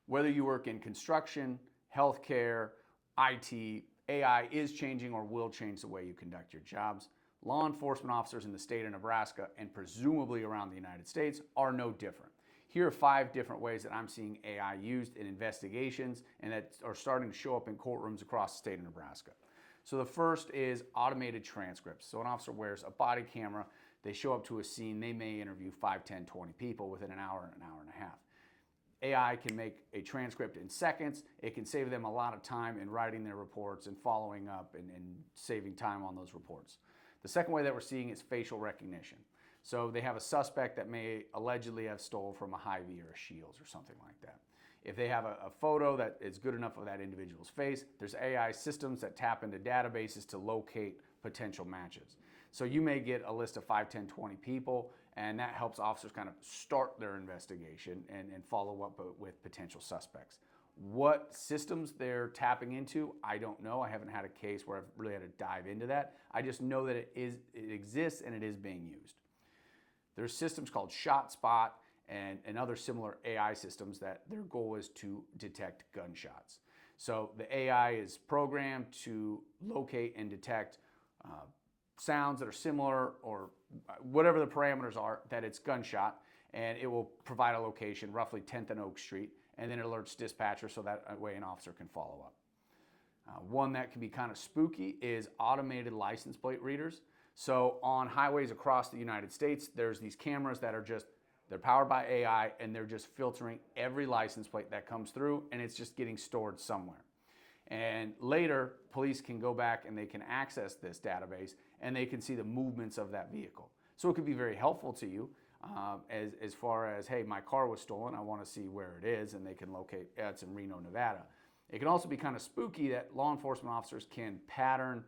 Whether you work in construction, healthcare, IT, AI is changing or will change the way you conduct your jobs. Law enforcement officers in the state of Nebraska and presumably around the United States are no different. Here are 5 different ways that I'm seeing AI used in investigations and that are starting to show up in courtrooms across the state of Nebraska. So the first is automated transcripts. So an officer wears a body camera, they show up to a scene, they may interview 5, 10, 20 people within an hour and a half. AI can make a transcript in seconds. It can save them a lot of time in writing their reports and following up and saving time on those reports. The second way that we're seeing is facial recognition. So they have a suspect that may allegedly have stolen from a Hy-Vee or a Shields or something like that. If they have a photo that is good enough of that individual's face, there's AI systems that tap into databases to locate potential matches. So you may get a list of 5, 10, 20 people, and that helps officers kind of start their investigation and follow up with potential suspects. What systems they're tapping into, I don't know. I haven't had a case where I've really had to dive into that. I just know that it exists and it is being used. There's systems called ShotSpot and other similar AI systems that their goal is to detect gunshots. So the AI is programmed to locate and detect sounds that are similar or whatever the parameters are that it's gunshot, and it will provide a location, roughly 10th and Oak Street, and then it alerts dispatcher so that way an officer can follow up. One that can be kind of spooky is automated license plate readers. So on highways across the United States, there's these cameras that are they're powered by AI and they're just filtering every license plate that comes through, and it's just getting stored somewhere. And later, police can go back and they can access this database and they can see the movements of that vehicle. So it could be very helpful to you as far as, hey, my car was stolen, I want to see where it is, and they can locate, it's in Reno, Nevada. It can also be kind of spooky that law enforcement officers can pattern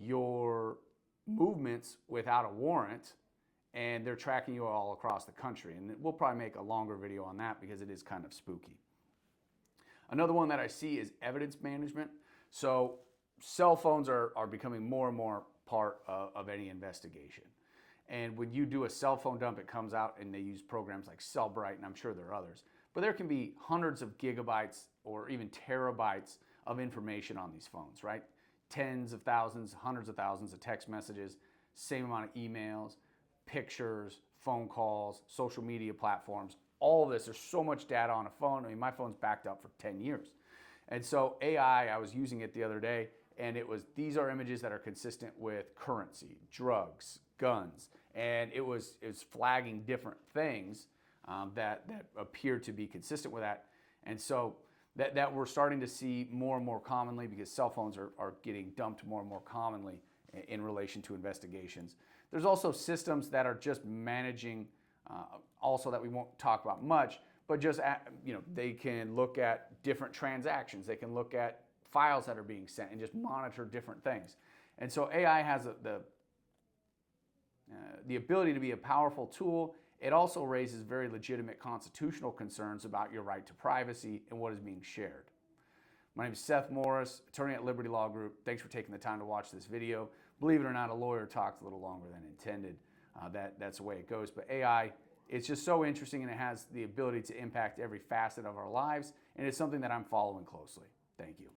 your movements without a warrant, and they're tracking you all across the country. And we'll probably make a longer video on that because it is kind of spooky. Another one that I see is evidence management. So cell phones are becoming more and more part of any investigation. And when you do a cell phone dump, it comes out and they use programs like Cellbrite, and I'm sure there are others. But there can be hundreds of gigabytes or even terabytes of information on these phones, right? Tens of thousands, hundreds of thousands of text messages, same amount of emails, pictures, phone calls, social media platforms, all of this. There's so much data on a phone. I mean, my phone's backed up for 10 years. And so AI, I was using it the other day, and these are images that are consistent with currency, drugs, guns, and it was flagging different things that appear to be consistent with that. And so that we're starting to see more and more commonly because cell phones are getting dumped more and more commonly in relation to investigations. There's also systems that are just managing, also that we won't talk about much, but just they can look at different transactions. They can look at files that are being sent and just monitor different things. And so AI has the ability to be a powerful tool. It also raises very legitimate constitutional concerns about your right to privacy and what is being shared. My name is Seth Morris, attorney at Liberty Law Group. Thanks for taking the time to watch this video. Believe it or not, a lawyer talks a little longer than intended. That's the way it goes. But AI, it's just so interesting, and it has the ability to impact every facet of our lives, and it's something that I'm following closely. Thank you.